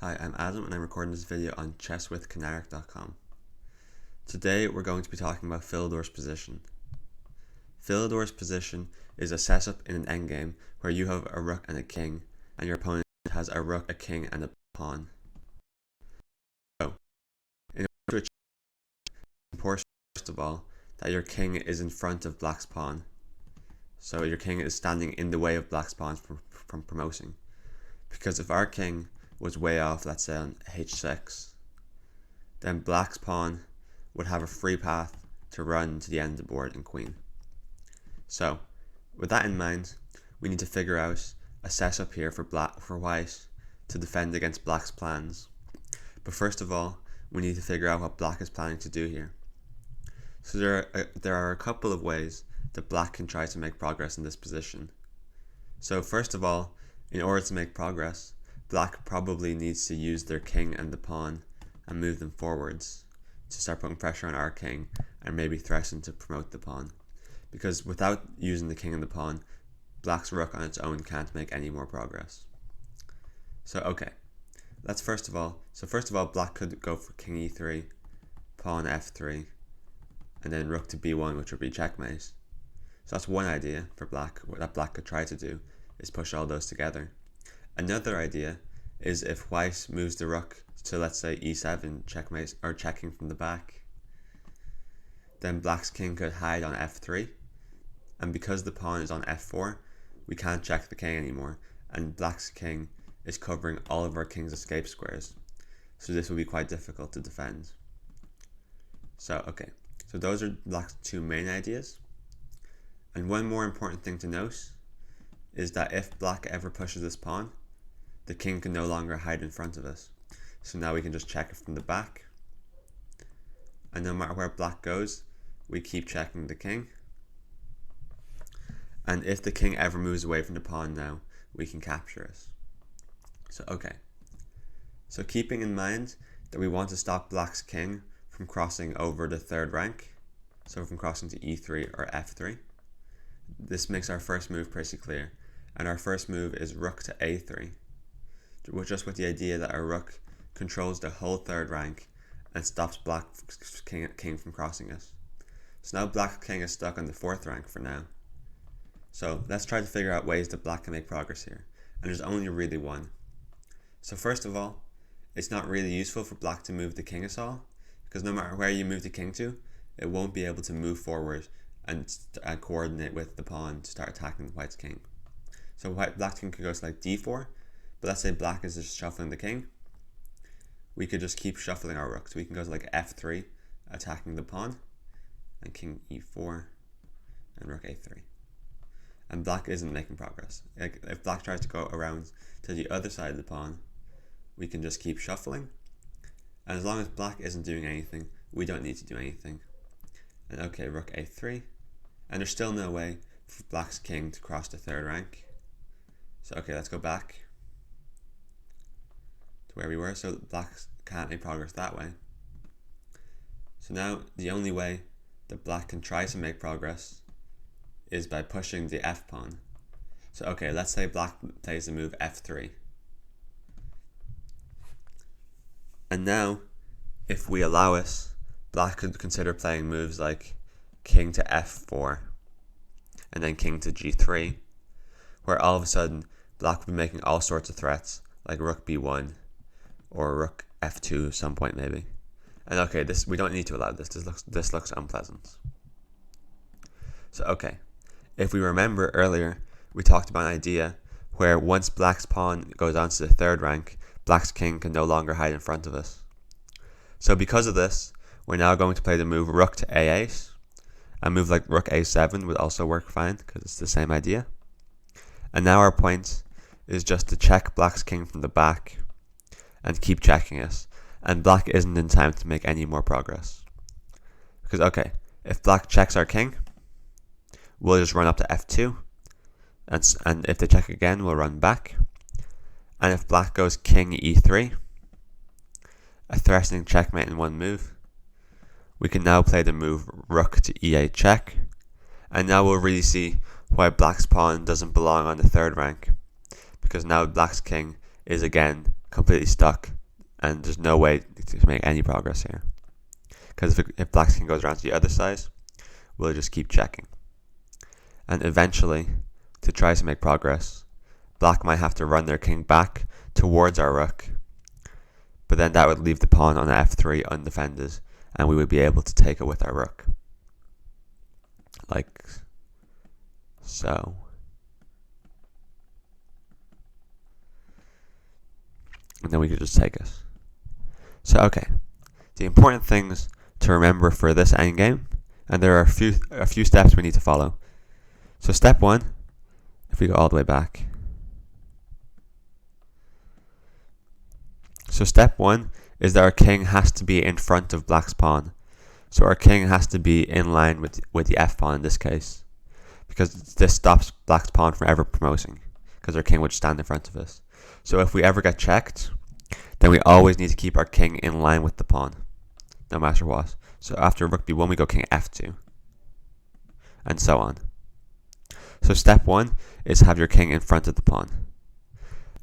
Hi, I'm Adam and I'm recording this video on chesswithcanaric.com. Today we're going to be talking about Philidor's position. Philidor's position is a setup in an endgame where you have a rook and a king and your opponent has a rook, a king and a pawn. So, in order to achieve, it's important first of all that your king is in front of black's pawn. So your king is standing in the way of black's pawn from promoting. Because if our king was way off, let's say on h6, then black's pawn would have a free path to run to the end of the board and queen. So with that in mind, we need to figure out a setup here for white to defend against black's plans. But first of all, we need to figure out what black is planning to do here. So there are a couple of ways that black can try to make progress in this position. So first of all, in order to make progress, black probably needs to use their king and the pawn and move them forwards to start putting pressure on our king and maybe threaten to promote the pawn. Because without using the king and the pawn, black's rook on its own can't make any more progress. So okay, first of all, black could go for king e3, pawn f3, and then rook to b1, which would be checkmate. So that's one idea for black, that black could try to do, is push all those together. Another idea is if white moves the rook to, let's say, e7, checkmate, or checking from the back, then black's king could hide on f3, and because the pawn is on f4, we can't check the king anymore, and black's king is covering all of our king's escape squares, so this will be quite difficult to defend. So okay, so those are black's two main ideas, and one more important thing to note is that if black ever pushes this pawn, the king can no longer hide in front of us. So now we can just check it from the back. And no matter where black goes, we keep checking the king. And if the king ever moves away from the pawn now, we can capture it. So okay. So keeping in mind that we want to stop black's king from crossing over the third rank, so from crossing to e3 or f3, this makes our first move pretty clear. And our first move is rook to a3, just with the idea that our rook controls the whole third rank and stops black's king from crossing it. So now black's king is stuck on the fourth rank for now. So let's try to figure out ways that black can make progress here, and there's only really one. So first of all, it's not really useful for black to move the king at all, because no matter where you move the king to, it won't be able to move forward and coordinate with the pawn to start attacking white's king. So black's king could go to like d4, but let's say black is just shuffling the king. We could just keep shuffling our rook. So we can go to like f3, attacking the pawn, and king e4, and rook a3. And black isn't making progress. Like if black tries to go around to the other side of the pawn, we can just keep shuffling. And as long as black isn't doing anything, we don't need to do anything. And okay, rook a3. And there's still no way for black's king to cross the third rank. So okay, let's go back to where we were. So black can't make progress that way. So now the only way that black can try to make progress is by pushing the f pawn. So okay, let's say black plays the move f3. And now, if we allow it, black could consider playing moves like king to f4 and then king to g3, where all of a sudden black will be making all sorts of threats like rook b1 or rook f2 at some point maybe. And okay, we don't need to allow this. This looks unpleasant. So okay, if we remember earlier, we talked about an idea where once black's pawn goes on to the third rank, black's king can no longer hide in front of us. So because of this, we're now going to play the move rook to a8. A move like rook a7 would also work fine because it's the same idea. And now our point is just to check black's king from the back and keep checking it. And black isn't in time to make any more progress. Because okay, if black checks our king, we'll just run up to f2. And if they check again, we'll run back. And if black goes king e3, a threatening checkmate in one move, we can now play the move rook to e8 check. And now we'll really see why black's pawn doesn't belong on the third rank, because now black's king is again completely stuck, and there's no way to make any progress here. Because if black's king goes around to the other side, we'll just keep checking. And eventually, to try to make progress, black might have to run their king back towards our rook, but then that would leave the pawn on f3 undefended, and we would be able to take it with our rook. Like so. And then we could just take it. So okay, the important things to remember for this endgame, and there are a few steps we need to follow. So step 1, if we go all the way back. So step 1 is that our king has to be in front of black's pawn. So our king has to be in line with the f pawn in this case, because this stops black's pawn from ever promoting, because our king would stand in front of us. So if we ever get checked, then we always need to keep our king in line with the pawn, no matter what. So after rook b1, we go king f2, and so on. So step 1 is have your king in front of the pawn.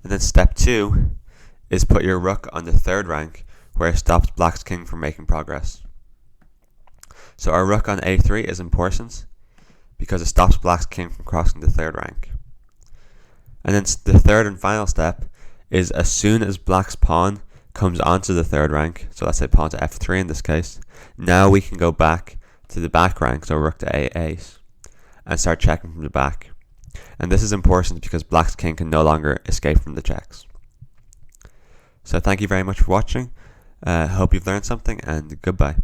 And then step 2 is put your rook on the 3rd rank, where it stops black's king from making progress. So our rook on a3 is important because it stops black's king from crossing the 3rd rank. And then the 3rd and final step is as soon as black's pawn comes onto the 3rd rank, so let's say pawn to f3 in this case, now we can go back to the back rank, so rook to a8, and start checking from the back. And this is important because black's king can no longer escape from the checks. So thank you very much for watching. Hope you've learned something, and goodbye.